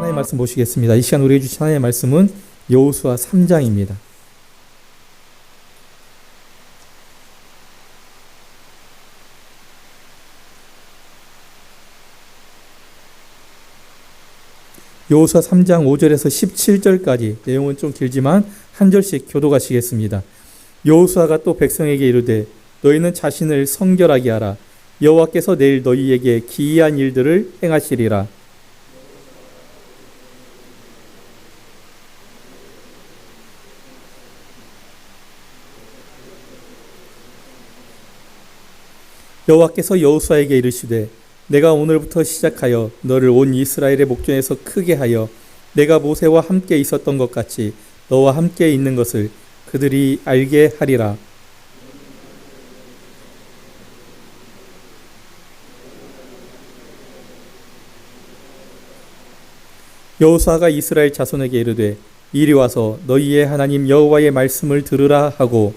하나님의 말씀 보시겠습니다. 이 시간 우리에게 주신 하나님의 말씀은 여호수아 3장입니다. 여호수아 3장 5절에서 17절까지 내용은 좀 길지만 한 절씩 교독하시겠습니다. 여호수아가 또 백성에게 이르되 너희는 자신을 성결하게 하라. 여호와께서 내일 너희에게 기이한 일들을 행하시리라. 여호와께서 여호수아에게 이르시되 내가 오늘부터 시작하여 너를 온 이스라엘의 목전에서 크게 하여 내가 모세와 함께 있었던 것 같이 너와 함께 있는 것을 그들이 알게 하리라. 여호수아가 이스라엘 자손에게 이르되 이리 와서 너희의 하나님 여호와의 말씀을 들으라 하고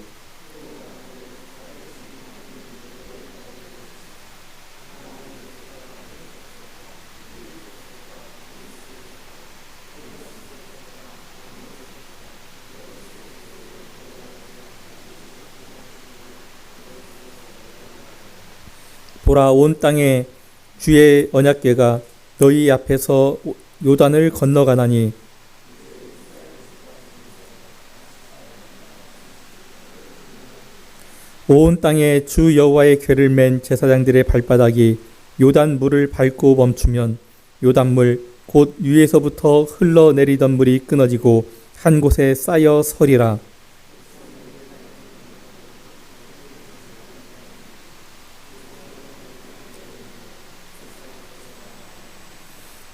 보라 온 땅에 주의 언약궤가 너희 앞에서 요단을 건너가나니 온 땅에 주 여호와의 궤를 맨 제사장들의 발바닥이 요단 물을 밟고 멈추면 요단물 곧 위에서부터 흘러내리던 물이 끊어지고 한 곳에 쌓여 서리라.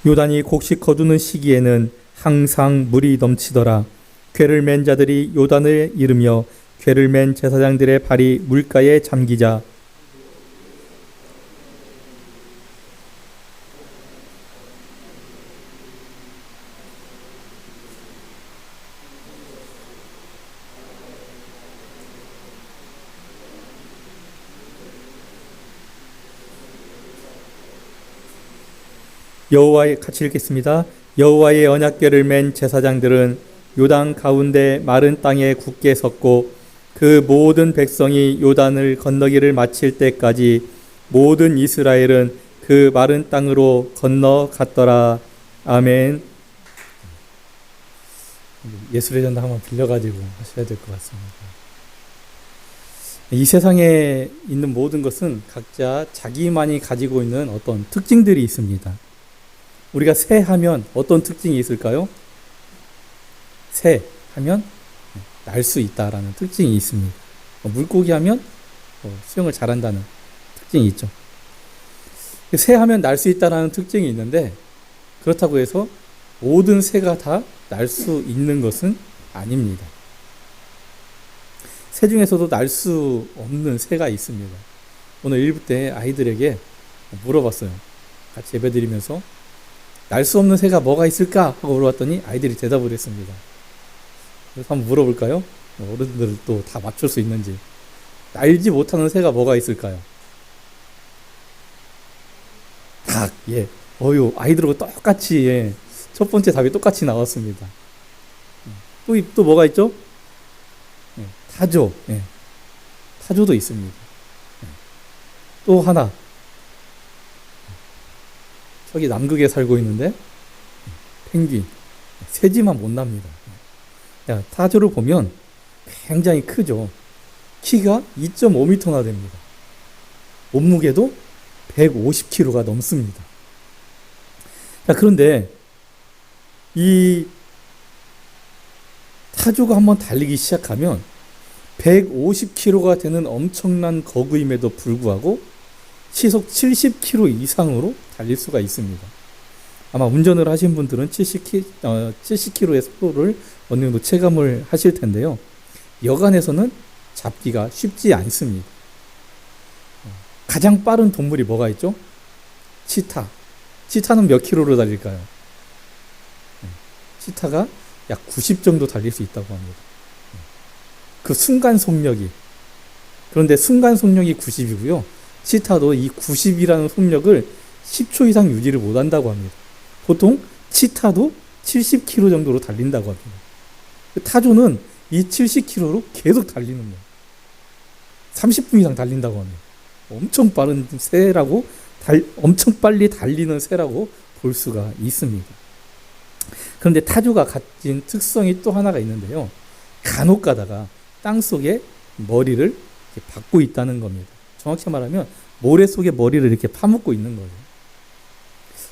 요단이 곡식 거두는 시기에는 항상 물이 넘치더라. 궤를 맨 자들이 요단을 이르며 궤를 맨 제사장들의 발이 물가에 잠기자 여호와의 같이 읽겠습니다. 여호와의 언약궤를 맨 제사장들은 요단 가운데 마른 땅에 굳게 섰고 그 모든 백성이 요단을 건너기를 마칠 때까지 모든 이스라엘은 그 마른 땅으로 건너갔더라. 아멘. 예술의 전당 한번 빌려가지고 하셔야 될 것 같습니다. 이 세상에 있는 모든 것은 각자 자기만이 가지고 있는 어떤 특징들이 있습니다. 우리가 새 하면 어떤 특징이 있을까요? 새 하면 날 수 있다라는 특징이 있습니다. 물고기 하면 수영을 잘한다는 특징이 있죠. 새 하면 날 수 있다라는 특징이 있는데 그렇다고 해서 모든 새가 다 날 수 있는 것은 아닙니다. 새 중에서도 날 수 없는 새가 있습니다. 오늘 1부 때 아이들에게 물어봤어요. 같이 예배드리면서 날 수 없는 새가 뭐가 있을까? 하고 물어봤더니 아이들이 대답을 했습니다. 그래서 한번 물어볼까요? 어른들도 다 맞출 수 있는지. 날지 못하는 새가 뭐가 있을까요? 닭, 예. 아이들하고 똑같이, 예. 첫 번째 답이 똑같이 나왔습니다. 또 뭐가 있죠? 예. 타조, 예. 타조도 있습니다. 예. 또 하나. 저기 남극에 살고 있는데 펭귄 새지만 못 납니다. 타조를 보면 굉장히 크죠. 키가 2.5m나 됩니다. 몸무게도 150kg가 넘습니다. 자, 그런데 이 타조가 한번 달리기 시작하면 150kg가 되는 엄청난 거구임에도 불구하고 시속 70km 이상으로 달릴 수가 있습니다. 아마 운전을 하신 분들은 70km의 속도를 어느 정도 체감을 하실 텐데요. 여간에서는 잡기가 쉽지 않습니다. 가장 빠른 동물이 뭐가 있죠? 치타. 치타는 몇 킬로로 달릴까요? 치타가 약 90 정도 달릴 수 있다고 합니다. 그 순간 속력이. 그런데 순간 속력이 90이고요. 치타도 이 90이라는 속력을 10초 이상 유지를 못한다고 합니다. 보통 치타도 70km 정도로 달린다고 합니다. 타조는 이 70km로 계속 달리는 거예요. 30분 이상 달린다고 하네요. 엄청 빠른 새라고, 엄청 빨리 달리는 새라고 볼 수가 있습니다. 그런데 타조가 가진 특성이 또 하나가 있는데요. 간혹 가다가 땅속에 머리를 이렇게 박고 있다는 겁니다. 정확히 말하면 모래 속에 머리를 이렇게 파묻고 있는 거예요.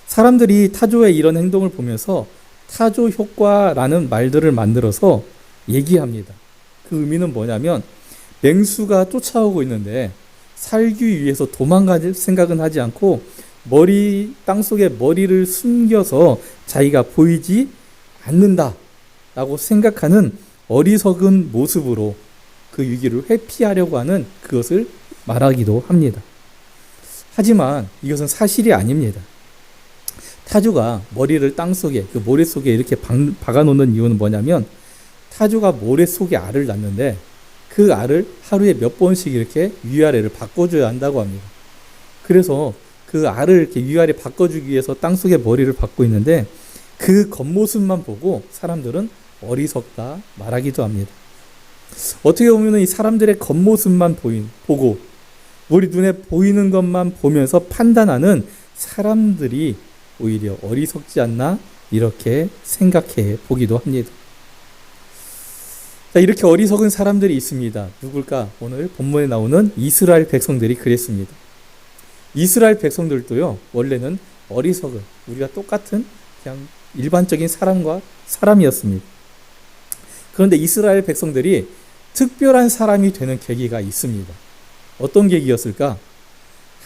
사람들이 타조의 이런 행동을 보면서 타조 효과라는 말들을 만들어서 얘기합니다. 그 의미는 뭐냐면 맹수가 쫓아오고 있는데 살기 위해서 도망갈 생각은 하지 않고 땅속에 머리를 숨겨서 자기가 보이지 않는다라고 생각하는 어리석은 모습으로 그 위기를 회피하려고 하는 그것을 말하기도 합니다. 하지만 이것은 사실이 아닙니다. 타조가 머리를 땅속에, 그 모래 속에 이렇게 박아놓는 이유는 뭐냐면 타조가 모래 속에 알을 낳는데 그 알을 하루에 몇 번씩 이렇게 위아래를 바꿔줘야 한다고 합니다. 그래서 그 알을 이렇게 위아래 바꿔주기 위해서 땅속에 머리를 박고 있는데 그 겉모습만 보고 사람들은 어리석다 말하기도 합니다. 어떻게 보면 이 사람들의 겉모습만 보고 우리 눈에 보이는 것만 보면서 판단하는 사람들이 오히려 어리석지 않나 이렇게 생각해 보기도 합니다. 자, 이렇게 어리석은 사람들이 있습니다. 누굴까? 오늘 본문에 나오는 이스라엘 백성들이 그랬습니다. 이스라엘 백성들도요, 원래는 어리석은, 우리가 똑같은 그냥 일반적인 사람이었습니다. 그런데 이스라엘 백성들이 특별한 사람이 되는 계기가 있습니다. 어떤 계기였을까?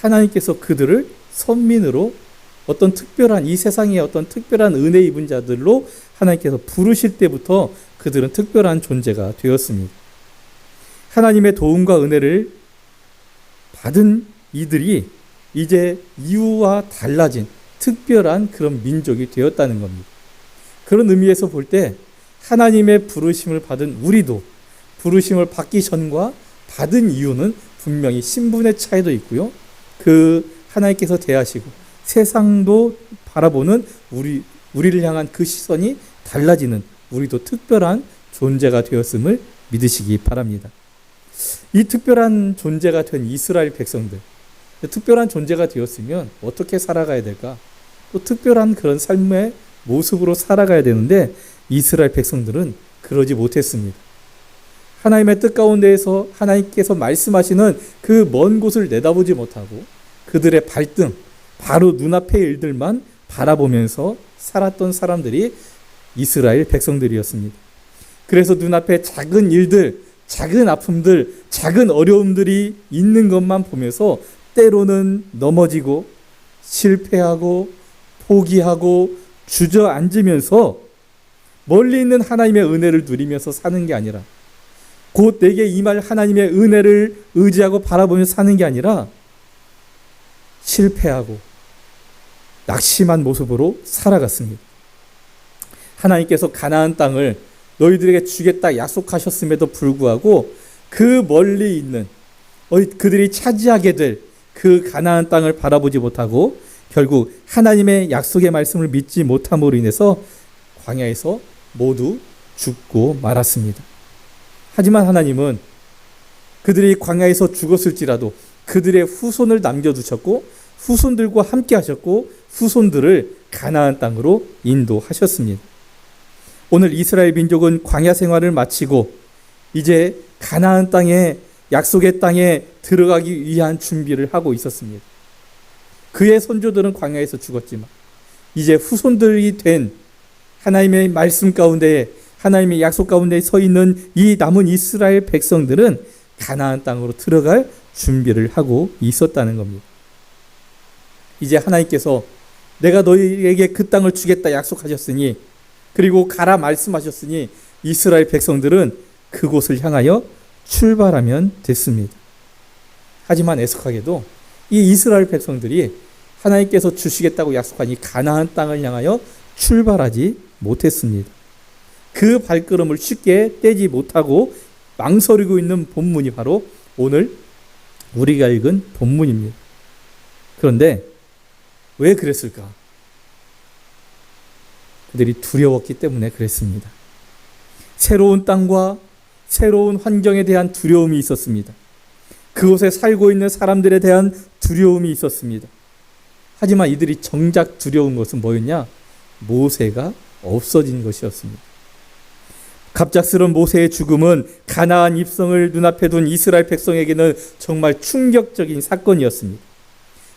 하나님께서 그들을 선민으로 어떤 특별한, 이 세상에 어떤 특별한 은혜 입은 자들로 하나님께서 부르실 때부터 그들은 특별한 존재가 되었습니다. 하나님의 도움과 은혜를 받은 이들이 이제 이유와 달라진 특별한 그런 민족이 되었다는 겁니다. 그런 의미에서 볼 때 하나님의 부르심을 받은 우리도 부르심을 받기 전과 받은 이유는 분명히 신분의 차이도 있고요. 그 하나님께서 대하시고 세상도 바라보는 우리를 향한 그 시선이 달라지는 우리도 특별한 존재가 되었음을 믿으시기 바랍니다. 이 특별한 존재가 된 이스라엘 백성들, 특별한 존재가 되었으면 어떻게 살아가야 될까? 또 특별한 그런 삶의 모습으로 살아가야 되는데 이스라엘 백성들은 그러지 못했습니다. 하나님의 뜻 가운데에서 하나님께서 말씀하시는 그 먼 곳을 내다보지 못하고 그들의 발등, 바로 눈앞의 일들만 바라보면서 살았던 사람들이 이스라엘 백성들이었습니다. 그래서 눈앞에 작은 일들, 작은 아픔들, 작은 어려움들이 있는 것만 보면서 때로는 넘어지고 실패하고 포기하고 주저앉으면서 멀리 있는 하나님의 은혜를 누리면서 사는 게 아니라 곧 내게 임할 하나님의 은혜를 의지하고 바라보며 사는 게 아니라 실패하고 낙심한 모습으로 살아갔습니다. 하나님께서 가나안 땅을 너희들에게 주겠다 약속하셨음에도 불구하고 그 멀리 있는 그들이 차지하게 될 그 가나안 땅을 바라보지 못하고 결국 하나님의 약속의 말씀을 믿지 못함으로 인해서 광야에서 모두 죽고 말았습니다. 하지만 하나님은 그들이 광야에서 죽었을지라도 그들의 후손을 남겨두셨고 후손들과 함께 하셨고 후손들을 가나안 땅으로 인도하셨습니다. 오늘 이스라엘 민족은 광야 생활을 마치고 이제 가나안 땅에 약속의 땅에 들어가기 위한 준비를 하고 있었습니다. 그의 선조들은 광야에서 죽었지만 이제 후손들이 된 하나님의 말씀 가운데 하나님의 약속 가운데 서 있는 이 남은 이스라엘 백성들은 가나안 땅으로 들어갈 준비를 하고 있었다는 겁니다. 이제 하나님께서 내가 너희에게 그 땅을 주겠다 약속하셨으니 그리고 가라 말씀하셨으니 이스라엘 백성들은 그곳을 향하여 출발하면 됐습니다. 하지만 애석하게도 이 이스라엘 백성들이 하나님께서 주시겠다고 약속한 이 가나안 땅을 향하여 출발하지 못했습니다. 그 발걸음을 쉽게 떼지 못하고 망설이고 있는 본문이 바로 오늘 우리가 읽은 본문입니다. 그런데 왜 그랬을까? 그들이 두려웠기 때문에 그랬습니다. 새로운 땅과 새로운 환경에 대한 두려움이 있었습니다. 그곳에 살고 있는 사람들에 대한 두려움이 있었습니다. 하지만 이들이 정작 두려운 것은 뭐였냐? 모세가 없어진 것이었습니다. 갑작스러운 모세의 죽음은 가나안 입성을 눈앞에 둔 이스라엘 백성에게는 정말 충격적인 사건이었습니다.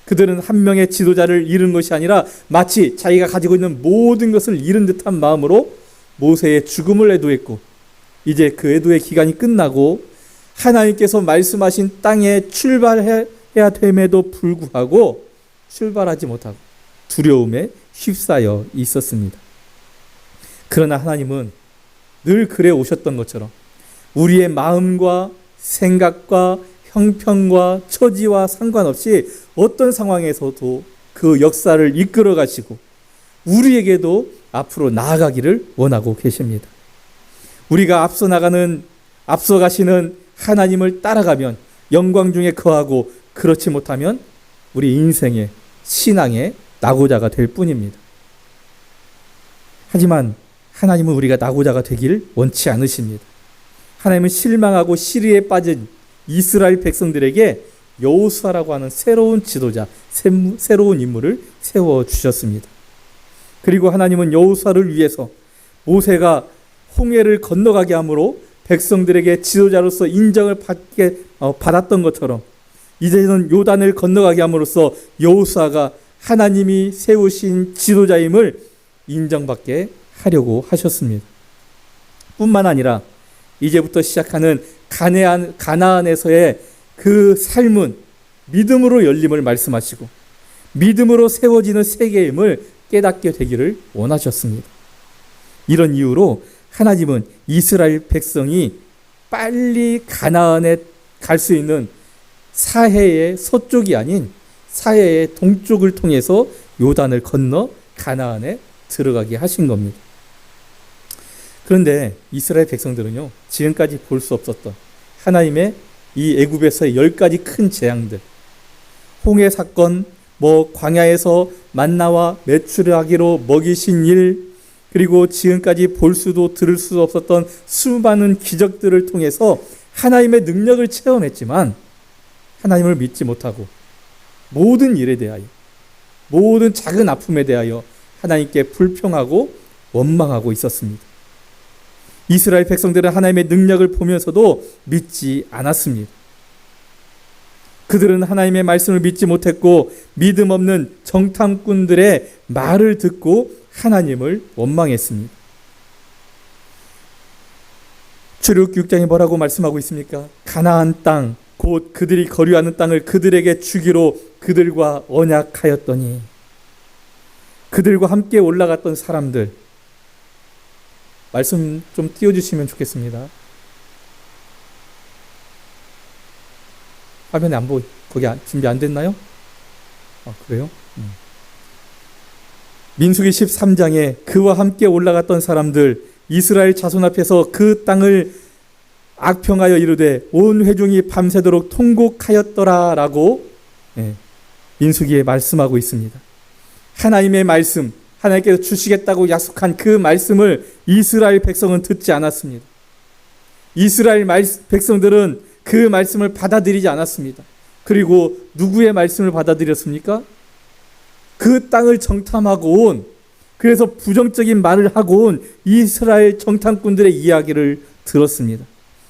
그들은 한 명의 지도자를 잃은 것이 아니라 마치 자기가 가지고 있는 모든 것을 잃은 듯한 마음으로 모세의 죽음을 애도했고, 이제 그 애도의 기간이 끝나고 하나님께서 말씀하신 땅에 출발해야 됨에도 불구하고 출발하지 못하고 두려움에 휩싸여 있었습니다. 그러나 하나님은 늘 그래 오셨던 것처럼 우리의 마음과 생각과 형편과 처지와 상관없이 어떤 상황에서도 그 역사를 이끌어 가시고 우리에게도 앞으로 나아가기를 원하고 계십니다. 우리가 앞서 가시는 하나님을 따라가면 영광 중에 거하고, 그렇지 못하면 우리 인생의 신앙의 낙오자가 될 뿐입니다. 하지만 하나님은 우리가 낙오자가 되길 원치 않으십니다. 하나님은 실망하고 시리에 빠진 이스라엘 백성들에게 여호수아라고 하는 새로운 지도자, 새로운 인물을 세워주셨습니다. 그리고 하나님은 여호수아를 위해서 모세가 홍해를 건너가게 함으로 백성들에게 지도자로서 인정을 받았던 것처럼 이제는 요단을 건너가게 함으로써 여호수아가 하나님이 세우신 지도자임을 인정받게 하려고 하셨습니다. 뿐만 아니라 이제부터 시작하는 가나안에서의 그 삶은 믿음으로 열림을 말씀하시고 믿음으로 세워지는 세계임을 깨닫게 되기를 원하셨습니다. 이런 이유로 하나님은 이스라엘 백성이 빨리 가나안에 갈 수 있는 사해의 서쪽이 아닌 사해의 동쪽을 통해서 요단을 건너 가나안에 들어가게 하신 겁니다. 그런데 이스라엘 백성들은요, 지금까지 볼 수 없었던 하나님의 이 애굽에서의 10가지 큰 재앙들, 홍해 사건, 광야에서 만나와 메추라기로 먹이신 일, 그리고 지금까지 볼 수도 들을 수도 없었던 수많은 기적들을 통해서 하나님의 능력을 체험했지만 하나님을 믿지 못하고 모든 일에 대하여, 모든 작은 아픔에 대하여 하나님께 불평하고 원망하고 있었습니다. 이스라엘 백성들은 하나님의 능력을 보면서도 믿지 않았습니다. 그들은 하나님의 말씀을 믿지 못했고 믿음 없는 정탐꾼들의 말을 듣고 하나님을 원망했습니다. 출애굽기 6장에 뭐라고 말씀하고 있습니까? 가나안 땅, 곧 그들이 거류하는 땅을 그들에게 주기로 그들과 언약하였더니, 그들과 함께 올라갔던 사람들, 말씀 좀 띄워주시면 좋겠습니다. 화면에 안 거기 준비 안 됐나요? 그래요? 민수기 13장에 그와 함께 올라갔던 사람들, 이스라엘 자손 앞에서 그 땅을 악평하여 이르되 온 회중이 밤새도록 통곡하였더라 라고 민수기에 말씀하고 있습니다. 하나님의 말씀, 하나님께서 주시겠다고 약속한 그 말씀을 이스라엘 백성은 듣지 않았습니다. 이스라엘 백성들은 그 말씀을 받아들이지 않았습니다. 그리고 누구의 말씀을 받아들였습니까? 그 땅을 정탐하고 온, 그래서 부정적인 말을 하고 온 이스라엘 정탐꾼들의 이야기를 들었습니다.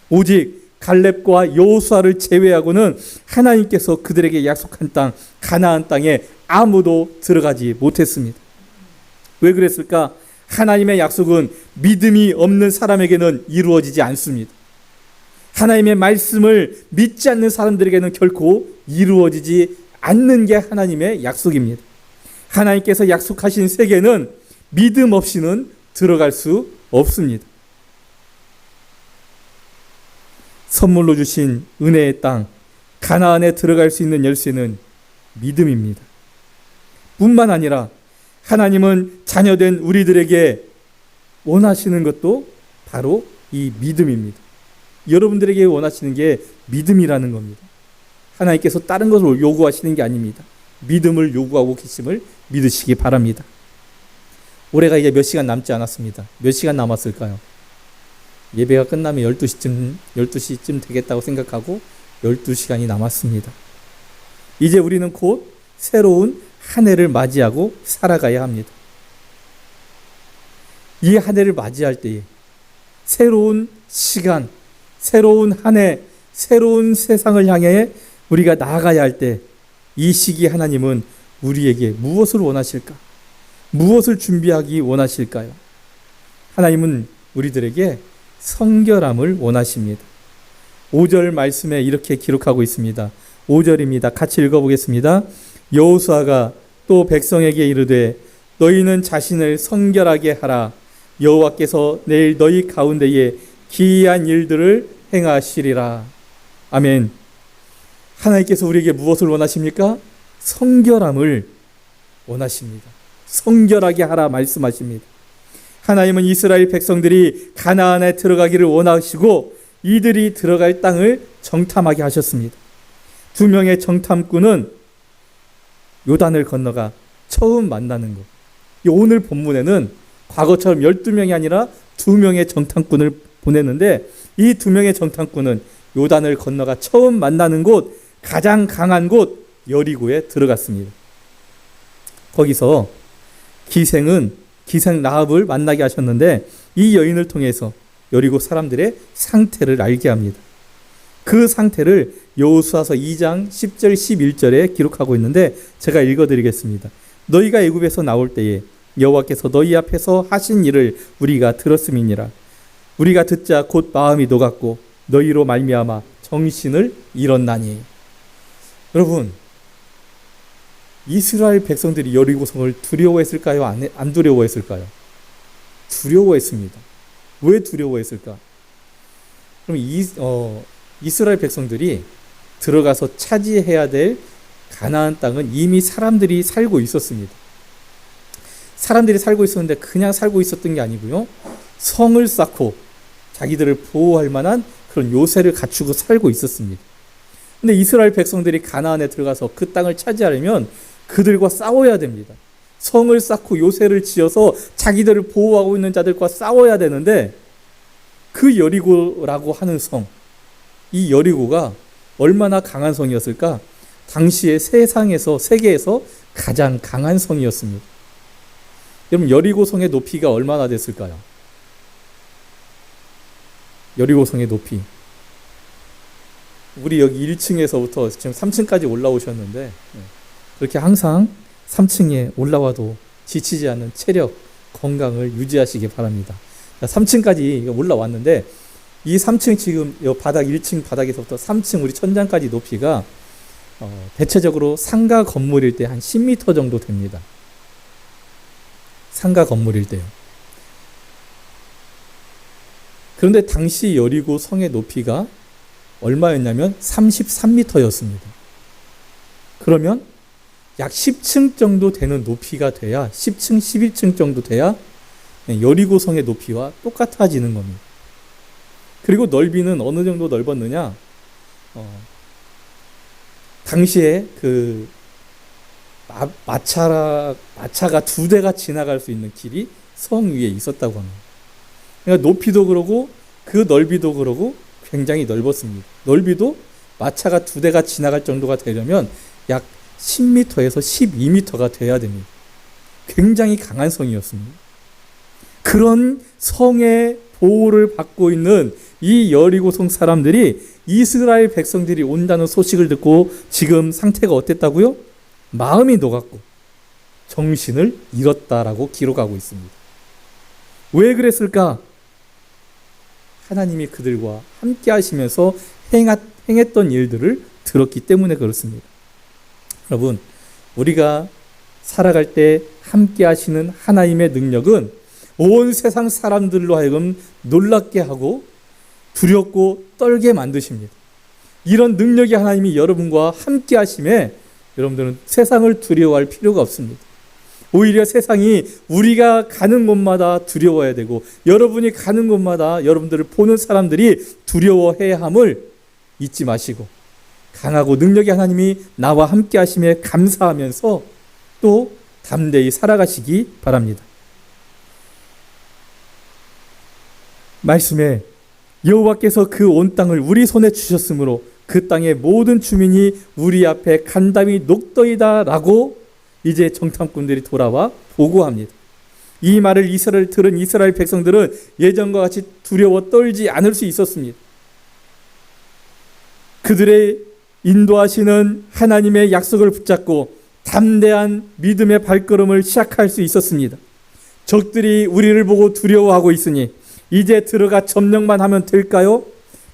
오직 갈렙과 여호수아를 제외하고는 하나님께서 그들에게 약속한 땅, 가나안 땅에 아무도 들어가지 못했습니다. 왜 그랬을까? 하나님의 약속은 믿음이 없는 사람에게는 이루어지지 않습니다. 하나님의 말씀을 믿지 않는 사람들에게는 결코 이루어지지 않는 게 하나님의 약속입니다. 하나님께서 약속하신 세계는 믿음 없이는 들어갈 수 없습니다. 선물로 주신 은혜의 땅, 가나안에 들어갈 수 있는 열쇠는 믿음입니다. 뿐만 아니라 하나님은 자녀된 우리들에게 원하시는 것도 바로 이 믿음입니다. 여러분들에게 원하시는 게 믿음이라는 겁니다. 하나님께서 다른 것을 요구하시는 게 아닙니다. 믿음을 요구하고 계심을 믿으시기 바랍니다. 올해가 이제 몇 시간 남지 않았습니다. 몇 시간 남았을까요? 예배가 끝나면 12시쯤 되겠다고 생각하고 12시간이 남았습니다. 이제 우리는 곧 새로운 한 해를 맞이하고 살아가야 합니다. 이 한 해를 맞이할 때에 새로운 시간, 새로운 한 해, 새로운 세상을 향해 우리가 나아가야 할 때 이 시기 하나님은 우리에게 무엇을 원하실까? 무엇을 준비하기 원하실까요? 하나님은 우리들에게 성결함을 원하십니다. 5절 말씀에 이렇게 기록하고 있습니다. 5절입니다. 같이 읽어보겠습니다. 여호수아가 또 백성에게 이르되 너희는 자신을 성결하게 하라. 여호와께서 내일 너희 가운데에 기이한 일들을 행하시리라. 아멘. 하나님께서 우리에게 무엇을 원하십니까? 성결함을 원하십니다. 성결하게 하라 말씀하십니다. 하나님은 이스라엘 백성들이 가나안에 들어가기를 원하시고 이들이 들어갈 땅을 정탐하게 하셨습니다. 2명의 정탐꾼은 요단을 건너가 처음 만나는 것. 오늘 본문에는 과거처럼 12명이 아니라 2명의 정탐꾼을 보냈는데 이 2명의 정탐꾼은 요단을 건너가 처음 만나는 곳, 가장 강한 곳 여리고에 들어갔습니다. 거기서 기생 라합을 만나게 하셨는데 이 여인을 통해서 여리고 사람들의 상태를 알게 합니다. 그 상태를 여호수아서 2장 10절 11절에 기록하고 있는데 제가 읽어드리겠습니다. 너희가 애굽에서 나올 때에 여호와께서 너희 앞에서 하신 일을 우리가 들었음이니라. 우리가 듣자 곧 마음이 녹았고 너희로 말미암아 정신을 잃었나니. 여러분, 이스라엘 백성들이 여리고성을 두려워했을까요? 안 두려워했을까요? 두려워했습니다. 왜 두려워했을까? 그럼 이스라엘 백성들이 들어가서 차지해야 될 가나안 땅은 이미 사람들이 살고 있었습니다. 사람들이 살고 있었는데 그냥 살고 있었던 게 아니고요. 성을 쌓고 자기들을 보호할 만한 그런 요새를 갖추고 살고 있었습니다. 근데 이스라엘 백성들이 가나안에 들어가서 그 땅을 차지하려면 그들과 싸워야 됩니다. 성을 쌓고 요새를 지어서 자기들을 보호하고 있는 자들과 싸워야 되는데 그 여리고라고 하는 성, 이 여리고가 얼마나 강한 성이었을까? 당시에 세계에서 가장 강한 성이었습니다. 여러분, 여리고 성의 높이가 얼마나 됐을까요? 여리고 성의 높이. 우리 여기 1층에서부터 지금 3층까지 올라오셨는데 그렇게 항상 3층에 올라와도 지치지 않는 체력, 건강을 유지하시기 바랍니다. 3층까지 올라왔는데 이 3층 지금 바닥 1층 바닥에서부터 3층 우리 천장까지 높이가 대체적으로 상가 건물일 때 한 10m 정도 됩니다. 상가 건물일 때요. 그런데 당시 여리고 성의 높이가 얼마였냐면 33m였습니다. 그러면 약 10층 정도 되는 높이가 돼야 10층, 11층 정도 돼야 여리고 성의 높이와 똑같아지는 겁니다. 그리고 넓이는 어느 정도 넓었느냐? 당시에 그 마차가 2대가 지나갈 수 있는 길이 성 위에 있었다고 합니다. 그러니까 높이도 그러고 그 넓이도 그러고 굉장히 넓었습니다. 넓이도 마차가 2대가 지나갈 정도가 되려면 약 10m에서 12m가 돼야 됩니다. 굉장히 강한 성이었습니다. 그런 성의 보호를 받고 있는 이 여리고성 사람들이 이스라엘 백성들이 온다는 소식을 듣고 지금 상태가 어땠다고요? 마음이 녹았고 정신을 잃었다라고 기록하고 있습니다. 왜 그랬을까? 하나님이 그들과 함께 하시면서 행했던 일들을 들었기 때문에 그렇습니다. 여러분, 우리가 살아갈 때 함께 하시는 하나님의 능력은 온 세상 사람들로 하여금 놀랍게 하고 두렵고 떨게 만드십니다. 이런 능력이 하나님이 여러분과 함께 하심에 여러분들은 세상을 두려워할 필요가 없습니다. 오히려 세상이 우리가 가는 곳마다 두려워야 되고 여러분이 가는 곳마다 여러분들을 보는 사람들이 두려워해야 함을 잊지 마시고 강하고 능력의 하나님이 나와 함께 하심에 감사하면서 또 담대히 살아가시기 바랍니다. 말씀에 여호와께서 그 온 땅을 우리 손에 주셨으므로 그 땅의 모든 주민이 우리 앞에 간담이 녹더이다 라고 이제 정탐꾼들이 돌아와 보고합니다. 이 말을 들은 이스라엘 백성들은 예전과 같이 두려워 떨지 않을 수 있었습니다. 그들의 인도하시는 하나님의 약속을 붙잡고 담대한 믿음의 발걸음을 시작할 수 있었습니다. 적들이 우리를 보고 두려워하고 있으니 이제 들어가 점령만 하면 될까요?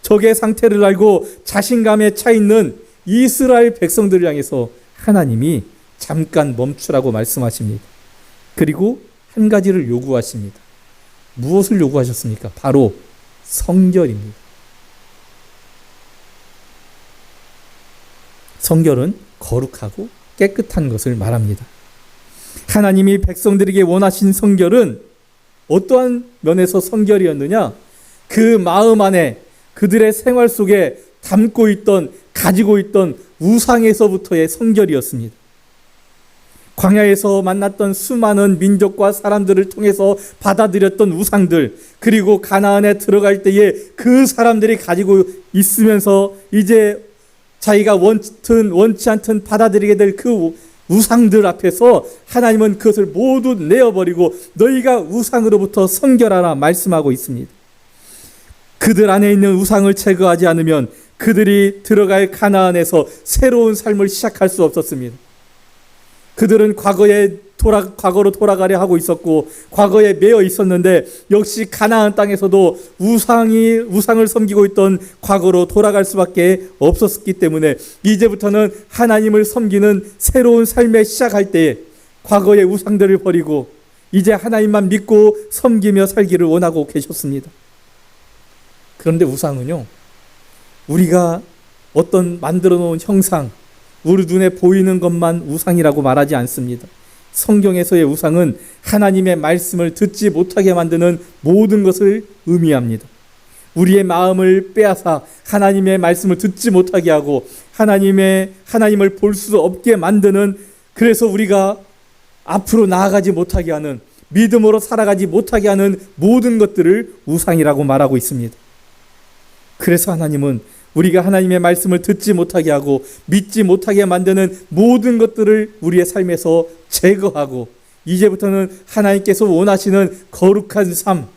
적의 상태를 알고 자신감에 차 있는 이스라엘 백성들을 향해서 하나님이 잠깐 멈추라고 말씀하십니다. 그리고 한 가지를 요구하십니다. 무엇을 요구하셨습니까? 바로 성결입니다. 성결은 거룩하고 깨끗한 것을 말합니다. 하나님이 백성들에게 원하신 성결은 어떠한 면에서 성결이었느냐? 그 마음 안에 그들의 생활 속에 가지고 있던 우상에서부터의 성결이었습니다. 광야에서 만났던 수많은 민족과 사람들을 통해서 받아들였던 우상들, 그리고 가나안에 들어갈 때에 그 사람들이 가지고 있으면서 이제 자기가 원치 않든 받아들이게 될 그 우상들 앞에서 하나님은 그것을 모두 내어버리고 너희가 우상으로부터 성결하라 말씀하고 있습니다. 그들 안에 있는 우상을 제거하지 않으면 그들이 들어갈 가나안에서 새로운 삶을 시작할 수 없었습니다. 그들은 과거로 돌아가려 하고 있었고 과거에 매여 있었는데 역시 가나안 땅에서도 우상을 섬기고 있던 과거로 돌아갈 수밖에 없었기 때문에 이제부터는 하나님을 섬기는 새로운 삶에 시작할 때에 과거의 우상들을 버리고 이제 하나님만 믿고 섬기며 살기를 원하고 계셨습니다. 그런데 우상은요, 우리가 어떤 만들어 놓은 형상, 우리 눈에 보이는 것만 우상이라고 말하지 않습니다. 성경에서의 우상은 하나님의 말씀을 듣지 못하게 만드는 모든 것을 의미합니다. 우리의 마음을 빼앗아 하나님의 말씀을 듣지 못하게 하고 하나님을 볼 수 없게 만드는, 그래서 우리가 앞으로 나아가지 못하게 하는, 믿음으로 살아가지 못하게 하는 모든 것들을 우상이라고 말하고 있습니다. 그래서 하나님은 우리가 하나님의 말씀을 듣지 못하게 하고 믿지 못하게 만드는 모든 것들을 우리의 삶에서 제거하고 이제부터는 하나님께서 원하시는 거룩한 삶,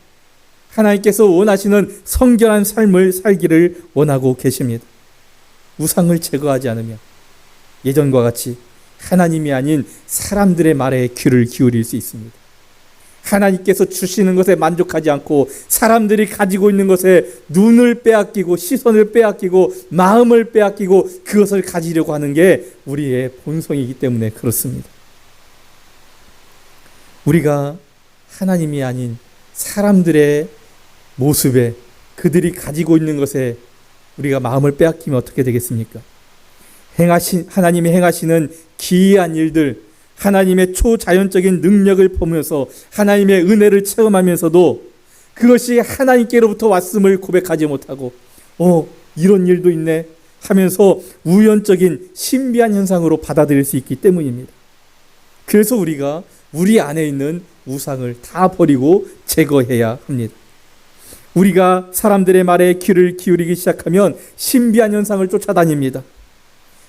하나님께서 원하시는 성결한 삶을 살기를 원하고 계십니다. 우상을 제거하지 않으면 예전과 같이 하나님이 아닌 사람들의 말에 귀를 기울일 수 있습니다. 하나님께서 주시는 것에 만족하지 않고 사람들이 가지고 있는 것에 눈을 빼앗기고 시선을 빼앗기고 마음을 빼앗기고 그것을 가지려고 하는 게 우리의 본성이기 때문에 그렇습니다. 우리가 하나님이 아닌 사람들의 모습에, 그들이 가지고 있는 것에 우리가 마음을 빼앗기면 어떻게 되겠습니까? 하나님이 행하시는 기이한 일들, 하나님의 초자연적인 능력을 보면서 하나님의 은혜를 체험하면서도 그것이 하나님께로부터 왔음을 고백하지 못하고 이런 일도 있네 하면서 우연적인 신비한 현상으로 받아들일 수 있기 때문입니다. 그래서 우리가 우리 안에 있는 우상을 다 버리고 제거해야 합니다. 우리가 사람들의 말에 귀를 기울이기 시작하면 신비한 현상을 쫓아다닙니다.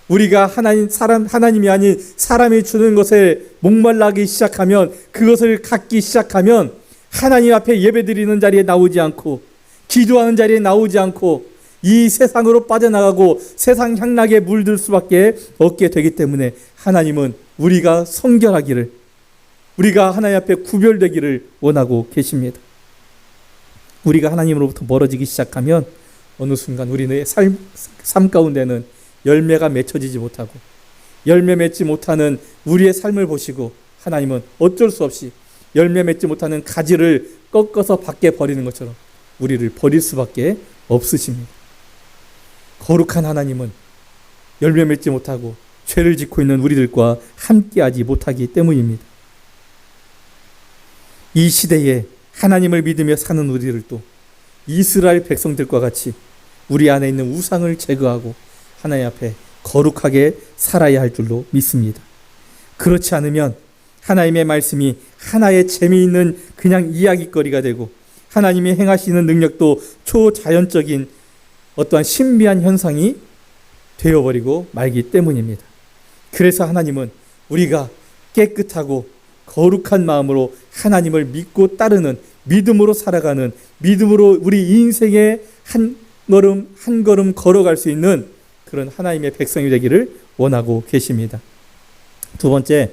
우리가 하나님이 아닌 사람이 주는 것에 목말라기 시작하면, 그것을 갖기 시작하면 하나님 앞에 예배드리는 자리에 나오지 않고 기도하는 자리에 나오지 않고 이 세상으로 빠져나가고 세상 향락에 물들 수밖에 없게 되기 때문에 하나님은 우리가 성결하기를, 우리가 하나님 앞에 구별되기를 원하고 계십니다. 우리가 하나님으로부터 멀어지기 시작하면 어느 순간 우리의 삶 가운데는 열매가 맺혀지지 못하고, 열매 맺지 못하는 우리의 삶을 보시고 하나님은 어쩔 수 없이 열매 맺지 못하는 가지를 꺾어서 밖에 버리는 것처럼 우리를 버릴 수밖에 없으십니다. 거룩한 하나님은 열매 맺지 못하고 죄를 짓고 있는 우리들과 함께하지 못하기 때문입니다. 이 시대에 하나님을 믿으며 사는 우리들도 이스라엘 백성들과 같이 우리 안에 있는 우상을 제거하고 하나님 앞에 거룩하게 살아야 할 줄로 믿습니다. 그렇지 않으면 하나님의 말씀이 하나의 재미있는 그냥 이야기거리가 되고 하나님이 행하시는 능력도 초자연적인 어떠한 신비한 현상이 되어버리고 말기 때문입니다. 그래서 하나님은 우리가 깨끗하고 거룩한 마음으로 하나님을 믿고 따르는, 믿음으로 살아가는, 믿음으로 우리 인생에 한 걸음 한 걸음 걸어갈 수 있는 그런 하나님의 백성이 되기를 원하고 계십니다. 두 번째,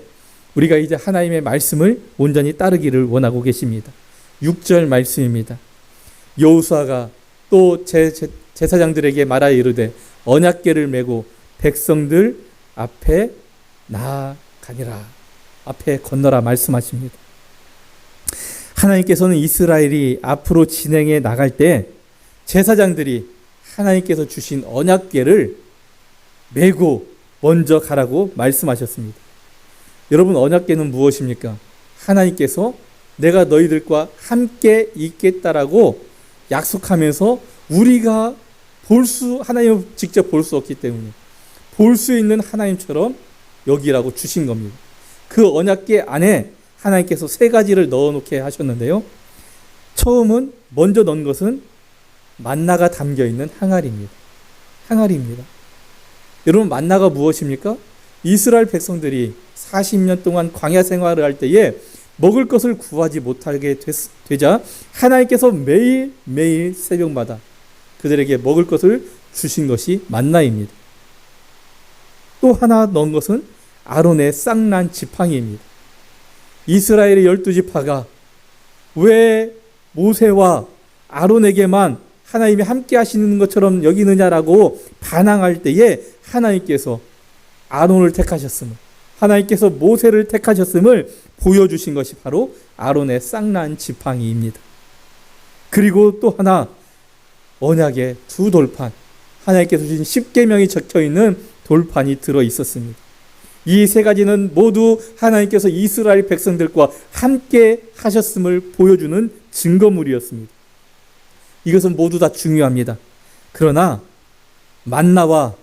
우리가 이제 하나님의 말씀을 온전히 따르기를 원하고 계십니다. 6절 말씀입니다. 여호수아가 또 제사장들에게 말하여 이르되 언약궤를 메고 백성들 앞에 나아가니라. 앞에 건너라 말씀하십니다. 하나님께서는 이스라엘이 앞으로 진행해 나갈 때 제사장들이 하나님께서 주신 언약궤를 메고 먼저 가라고 말씀하셨습니다. 여러분, 언약궤는 무엇입니까? 하나님께서 내가 너희들과 함께 있겠다라고 약속하면서 우리가 하나님을 직접 볼 수 없기 때문에 볼 수 있는 하나님처럼 여기라고 주신 겁니다. 그 언약궤 안에 하나님께서 세 가지를 넣어놓게 하셨는데요. 처음은 먼저 넣은 것은 만나가 담겨있는 항아리입니다. 항아리입니다. 여러분, 만나가 무엇입니까? 이스라엘 백성들이 40년 동안 광야 생활을 할 때에 먹을 것을 구하지 못하게 되자 하나님께서 매일매일 새벽마다 그들에게 먹을 것을 주신 것이 만나입니다. 또 하나 넣은 것은 아론의 쌍난 지팡이입니다. 이스라엘의 12지파가 왜 모세와 아론에게만 하나님이 함께 하시는 것처럼 여기느냐라고 반항할 때에 하나님께서 아론을 택하셨음을, 하나님께서 모세를 택하셨음을 보여주신 것이 바로 아론의 쌍난 지팡이입니다. 그리고 또 하나, 언약의 두 돌판, 하나님께서 주신 십계명이 적혀있는 돌판이 들어있었습니다. 이 세 가지는 모두 하나님께서 이스라엘 백성들과 함께 하셨음을 보여주는 증거물이었습니다. 이것은 모두 다 중요합니다. 그러나 만나와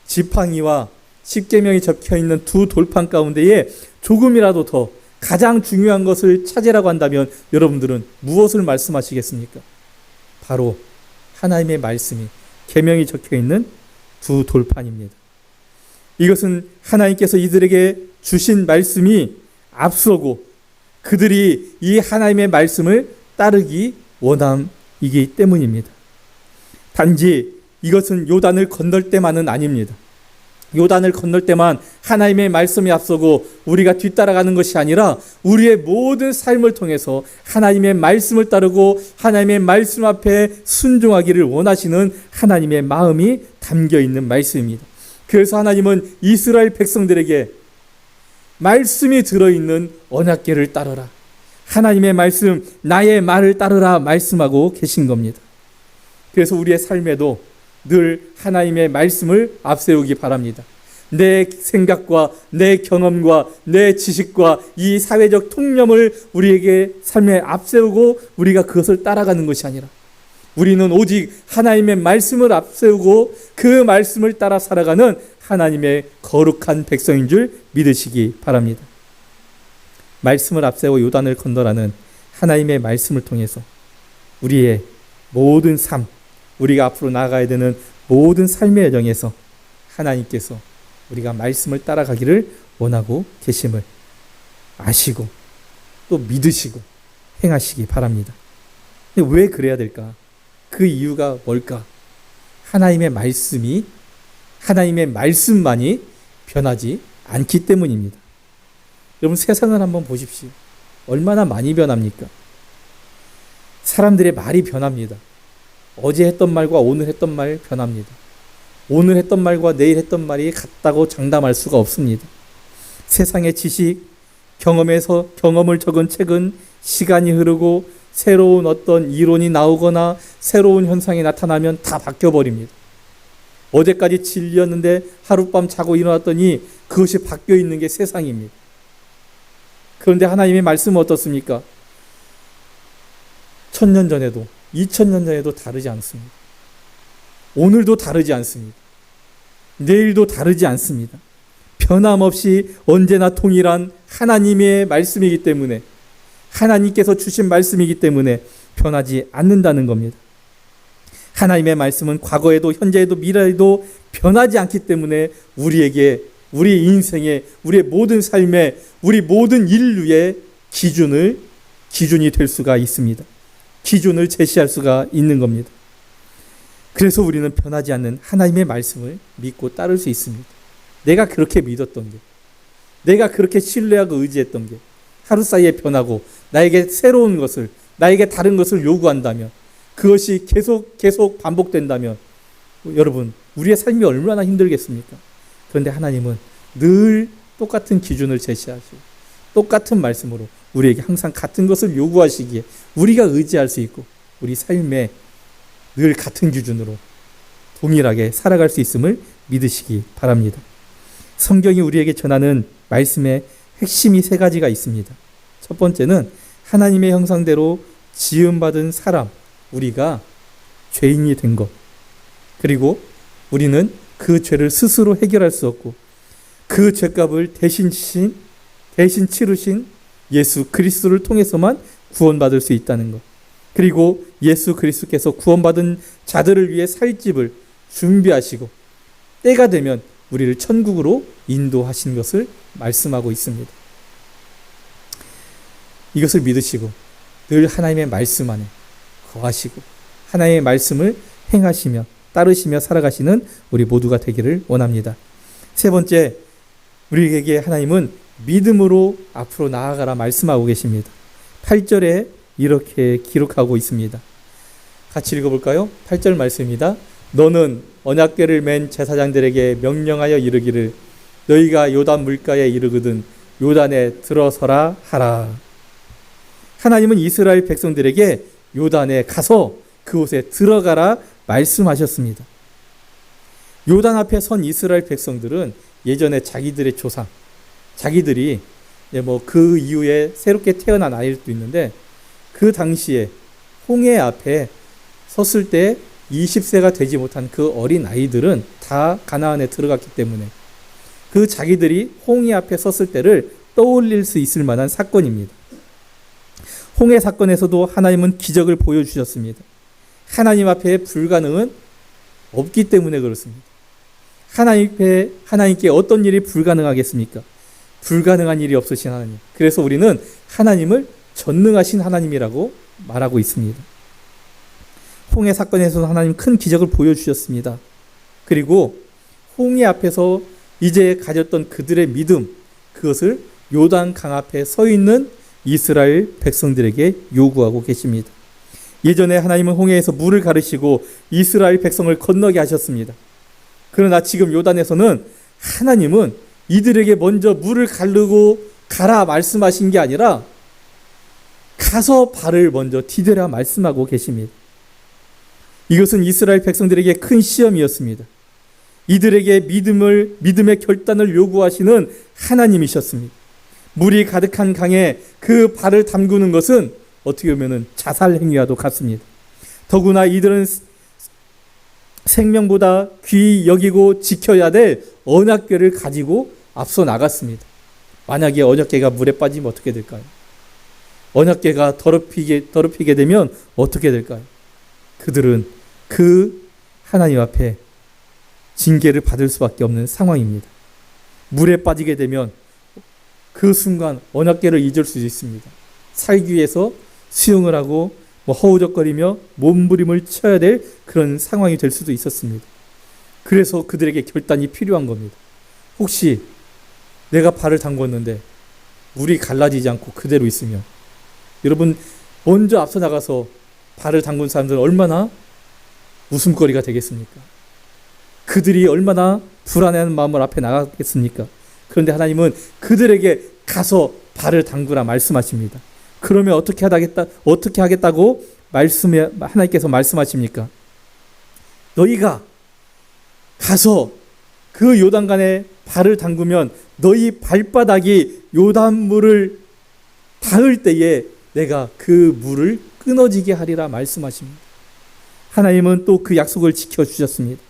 지팡이와 십계명이 적혀있는 두 돌판 가운데에 조금이라도 더 가장 중요한 것을 찾으라고 한다면 여러분들은 무엇을 말씀하시겠습니까? 바로 하나님의 말씀이, 계명이 적혀있는 두 돌판입니다. 이것은 하나님께서 이들에게 주신 말씀이 앞서고 그들이 이 하나님의 말씀을 따르기 원함이기 때문입니다. 단지 이것은 요단을 건널 때만은 아닙니다. 요단을 건널 때만 하나님의 말씀이 앞서고 우리가 뒤따라가는 것이 아니라 우리의 모든 삶을 통해서 하나님의 말씀을 따르고 하나님의 말씀 앞에 순종하기를 원하시는 하나님의 마음이 담겨 있는 말씀입니다. 그래서 하나님은 이스라엘 백성들에게 말씀이 들어있는 언약궤를 따르라, 하나님의 말씀, 나의 말을 따르라 말씀하고 계신 겁니다. 그래서 우리의 삶에도 늘 하나님의 말씀을 앞세우기 바랍니다. 내 생각과 내 경험과 내 지식과 이 사회적 통념을 우리에게 삶에 앞세우고 우리가 그것을 따라가는 것이 아니라 우리는 오직 하나님의 말씀을 앞세우고 그 말씀을 따라 살아가는 하나님의 거룩한 백성인 줄 믿으시기 바랍니다. 말씀을 앞세워 요단을 건너라는 하나님의 말씀을 통해서 우리의 모든 삶, 우리가 앞으로 나아가야 되는 모든 삶의 여정에서 하나님께서 우리가 말씀을 따라가기를 원하고 계심을 아시고 또 믿으시고 행하시기 바랍니다. 근데 왜 그래야 될까? 그 이유가 뭘까? 하나님의 말씀만이 변하지 않기 때문입니다. 여러분, 세상을 한번 보십시오. 얼마나 많이 변합니까? 사람들의 말이 변합니다. 어제 했던 말과 오늘 했던 말 변합니다. 오늘 했던 말과 내일 했던 말이 같다고 장담할 수가 없습니다. 세상의 지식, 경험을 적은 책은 시간이 흐르고 새로운 어떤 이론이 나오거나 새로운 현상이 나타나면 다 바뀌어버립니다. 어제까지 진리였는데 하룻밤 자고 일어났더니 그것이 바뀌어 있는 게 세상입니다. 그런데 하나님의 말씀은 어떻습니까? 1000년 전에도 2000년 전에도 다르지 않습니다. 오늘도 다르지 않습니다. 내일도 다르지 않습니다. 변함없이 언제나 동일한 하나님의 말씀이기 때문에, 하나님께서 주신 말씀이기 때문에 변하지 않는다는 겁니다. 하나님의 말씀은 과거에도 현재에도 미래에도 변하지 않기 때문에 우리에게, 우리 인생에, 우리의 모든 삶에, 우리 모든 인류의 기준이 될 수가 있습니다. 기준을 제시할 수가 있는 겁니다. 그래서 우리는 변하지 않는 하나님의 말씀을 믿고 따를 수 있습니다. 내가 그렇게 믿었던 게, 내가 그렇게 신뢰하고 의지했던 게 하루 사이에 변하고 나에게 새로운 것을, 나에게 다른 것을 요구한다면, 그것이 계속 반복된다면 여러분, 우리의 삶이 얼마나 힘들겠습니까? 그런데 하나님은 늘 똑같은 기준을 제시하시고 똑같은 말씀으로 우리에게 항상 같은 것을 요구하시기에 우리가 의지할 수 있고 우리 삶에 늘 같은 기준으로 동일하게 살아갈 수 있음을 믿으시기 바랍니다. 성경이 우리에게 전하는 말씀의 핵심이 세 가지가 있습니다. 첫 번째는 하나님의 형상대로 지음받은 사람, 우리가 죄인이 된 것, 그리고 우리는 그 죄를 스스로 해결할 수 없고 그 죄값을 대신 치르신 예수 그리스도를 통해서만 구원받을 수 있다는 것, 그리고 예수 그리스도께서 구원받은 자들을 위해 살 집을 준비하시고 때가 되면 우리를 천국으로 인도하신 것을 말씀하고 있습니다. 이것을 믿으시고 늘 하나님의 말씀 안에 거하시고 하나님의 말씀을 행하시며 따르시며 살아가시는 우리 모두가 되기를 원합니다. 세 번째, 우리에게 하나님은 믿음으로 앞으로 나아가라 말씀하고 계십니다. 8절에 이렇게 기록하고 있습니다. 같이 읽어볼까요? 8절 말씀입니다. 너는 언약궤를 맨 제사장들에게 명령하여 이르기를 너희가 요단 물가에 이르거든 요단에 들어서라 하라. 하나님은 이스라엘 백성들에게 요단에 가서 그곳에 들어가라 말씀하셨습니다. 요단 앞에 선 이스라엘 백성들은 예전에 자기들의 조상, 자기들이 그 이후에 새롭게 태어난 아이들도 있는데 그 당시에 홍해 앞에 섰을 때 20세가 되지 못한 그 어린 아이들은 다 가나안에 들어갔기 때문에 그 자기들이 홍해 앞에 섰을 때를 떠올릴 수 있을 만한 사건입니다. 홍해 사건에서도 하나님은 기적을 보여주셨습니다. 하나님 앞에 불가능은 없기 때문에 그렇습니다. 하나님께 어떤 일이 불가능하겠습니까? 불가능한 일이 없으신 하나님. 그래서 우리는 하나님을 전능하신 하나님이라고 말하고 있습니다. 홍해 사건에서도 하나님 큰 기적을 보여주셨습니다. 그리고 홍해 앞에서 이제 가졌던 그들의 믿음, 그것을 요단 강 앞에 서 있는 이스라엘 백성들에게 요구하고 계십니다. 예전에 하나님은 홍해에서 물을 가르시고 이스라엘 백성을 건너게 하셨습니다. 그러나 지금 요단에서는 하나님은 이들에게 먼저 물을 가르고 가라 말씀하신 게 아니라 가서 발을 먼저 디뎌라 말씀하고 계십니다. 이것은 이스라엘 백성들에게 큰 시험이었습니다. 이들에게 믿음의 결단을 요구하시는 하나님이셨습니다. 물이 가득한 강에 그 발을 담그는 것은 어떻게 보면 자살 행위와도 같습니다. 더구나 이들은 생명보다 귀히 여기고 지켜야 될 언약궤를 가지고 앞서 나갔습니다. 만약에 언약궤가 물에 빠지면 어떻게 될까요? 언약궤가 더럽히게 되면 어떻게 될까요? 그들은 그 하나님 앞에 징계를 받을 수밖에 없는 상황입니다. 물에 빠지게 되면 그 순간 언약궤를 잊을 수 있습니다. 살기 위해서 수영을 하고 허우적거리며 몸부림을 쳐야 될 그런 상황이 될 수도 있었습니다. 그래서 그들에게 결단이 필요한 겁니다. 혹시 내가 발을 담궜는데 물이 갈라지지 않고 그대로 있으면 여러분 먼저 앞서 나가서 발을 담근 사람들은 얼마나 웃음거리가 되겠습니까? 그들이 얼마나 불안해하는 마음을 앞에 나가겠습니까? 그런데 하나님은 그들에게 가서 발을 담그라 말씀하십니다. 그러면 어떻게 하겠다고 하나님께서 말씀하십니까? 너희가 가서 그 요단강에 발을 담그면 너희 발바닥이 요단물을 닿을 때에 내가 그 물을 끊어지게 하리라 말씀하십니다. 하나님은 또 그 약속을 지켜주셨습니다.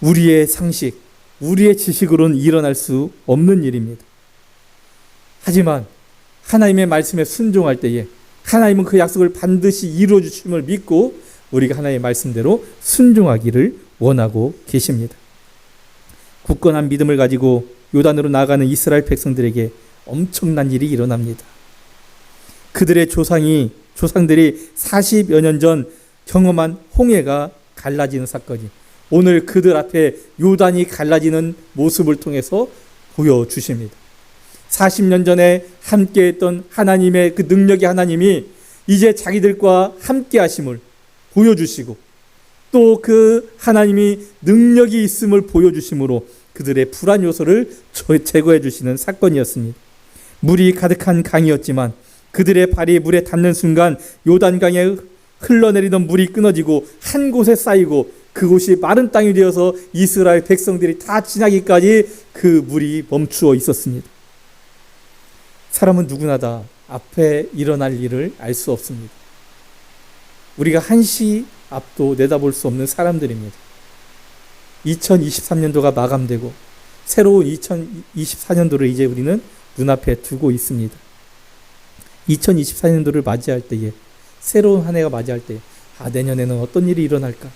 우리의 상식, 우리의 지식으로는 일어날 수 없는 일입니다. 하지만 하나님의 말씀에 순종할 때에 하나님은 그 약속을 반드시 이루어 주심을 믿고 우리가 하나님의 말씀대로 순종하기를 원하고 계십니다. 굳건한 믿음을 가지고 요단으로 나아가는 이스라엘 백성들에게 엄청난 일이 일어납니다. 그들의 조상들이 40여 년 전 경험한 홍해가 갈라지는 사건이 오늘 그들 앞에 요단이 갈라지는 모습을 통해서 보여주십니다. 40년 전에 함께했던 하나님의 그 능력의 하나님이 이제 자기들과 함께 하심을 보여주시고 또 그 하나님이 능력이 있음을 보여주심으로 그들의 불안 요소를 제거해 주시는 사건이었습니다. 물이 가득한 강이었지만 그들의 발이 물에 닿는 순간 요단강에 흘러내리던 물이 끊어지고 한 곳에 쌓이고 그곳이 마른 땅이 되어서 이스라엘 백성들이 다 지나기까지 그 물이 멈추어 있었습니다. 사람은 누구나 다 앞에 일어날 일을 알 수 없습니다. 우리가 한시 앞도 내다볼 수 없는 사람들입니다. 2023년도가 마감되고 새로운 2024년도를 이제 우리는 눈앞에 두고 있습니다. 2024년도를 맞이할 때에 새로운 한 해가 맞이할 때 내년에는 어떤 일이 일어날까?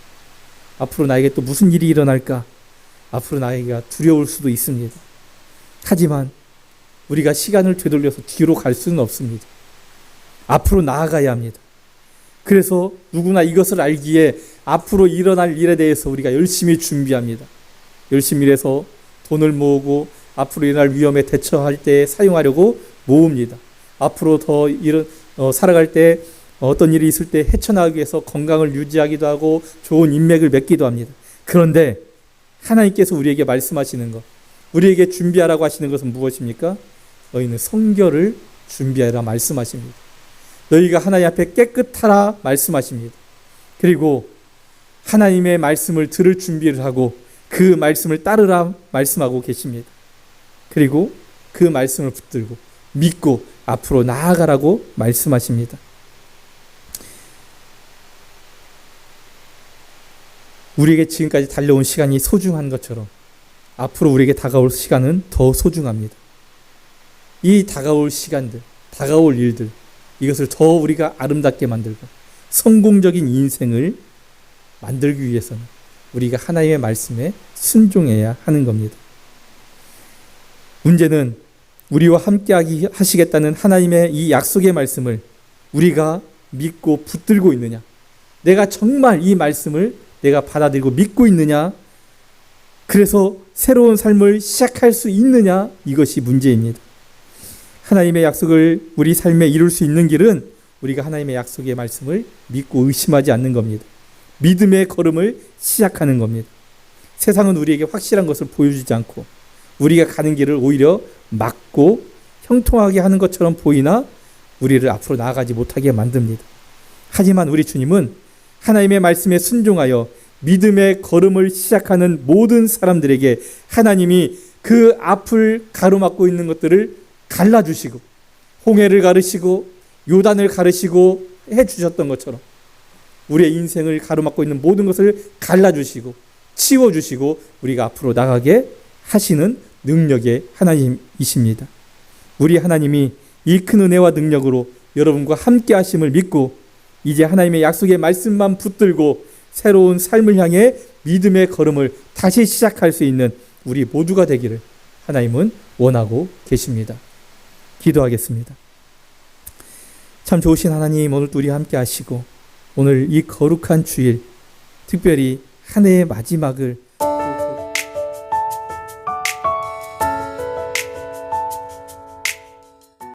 앞으로 나에게 또 무슨 일이 일어날까? 앞으로 나에게 두려울 수도 있습니다. 하지만 우리가 시간을 되돌려서 뒤로 갈 수는 없습니다. 앞으로 나아가야 합니다. 그래서 누구나 이것을 알기에 앞으로 일어날 일에 대해서 우리가 열심히 준비합니다. 열심히 일해서 돈을 모으고 앞으로 일어날 위험에 대처할 때 사용하려고 모읍니다. 앞으로 더 살아갈 때 어떤 일이 있을 때 헤쳐나가기 위해서 건강을 유지하기도 하고 좋은 인맥을 맺기도 합니다. 그런데 하나님께서 우리에게 말씀하시는 것, 우리에게 준비하라고 하시는 것은 무엇입니까? 너희는 성결을 준비하라 말씀하십니다. 너희가 하나님 앞에 깨끗하라 말씀하십니다. 그리고 하나님의 말씀을 들을 준비를 하고 그 말씀을 따르라 말씀하고 계십니다. 그리고 그 말씀을 붙들고 믿고 앞으로 나아가라고 말씀하십니다. 우리에게 지금까지 달려온 시간이 소중한 것처럼 앞으로 우리에게 다가올 시간은 더 소중합니다. 이 다가올 시간들, 다가올 일들, 이것을 더 우리가 아름답게 만들고 성공적인 인생을 만들기 위해서는 우리가 하나님의 말씀에 순종해야 하는 겁니다. 문제는 우리와 함께 하시겠다는 하나님의 이 약속의 말씀을 우리가 믿고 붙들고 있느냐, 내가 정말 이 말씀을 내가 받아들이고 믿고 있느냐, 그래서 새로운 삶을 시작할 수 있느냐, 이것이 문제입니다. 하나님의 약속을 우리 삶에 이룰 수 있는 길은 우리가 하나님의 약속의 말씀을 믿고 의심하지 않는 겁니다. 믿음의 걸음을 시작하는 겁니다. 세상은 우리에게 확실한 것을 보여주지 않고 우리가 가는 길을 오히려 막고 형통하게 하는 것처럼 보이나 우리를 앞으로 나아가지 못하게 만듭니다. 하지만 우리 주님은 하나님의 말씀에 순종하여 믿음의 걸음을 시작하는 모든 사람들에게 하나님이 그 앞을 가로막고 있는 것들을 갈라주시고 홍해를 가르시고 요단을 가르시고 해주셨던 것처럼 우리의 인생을 가로막고 있는 모든 것을 갈라주시고 치워주시고 우리가 앞으로 나가게 하시는 능력의 하나님이십니다. 우리 하나님이 이 큰 은혜와 능력으로 여러분과 함께 하심을 믿고 이제 하나님의 약속의 말씀만 붙들고 새로운 삶을 향해 믿음의 걸음을 다시 시작할 수 있는 우리 모두가 되기를 하나님은 원하고 계십니다. 기도하겠습니다. 참 좋으신 하나님, 오늘도 우리와 함께 하시고 오늘 이 거룩한 주일, 특별히 한 해의 마지막을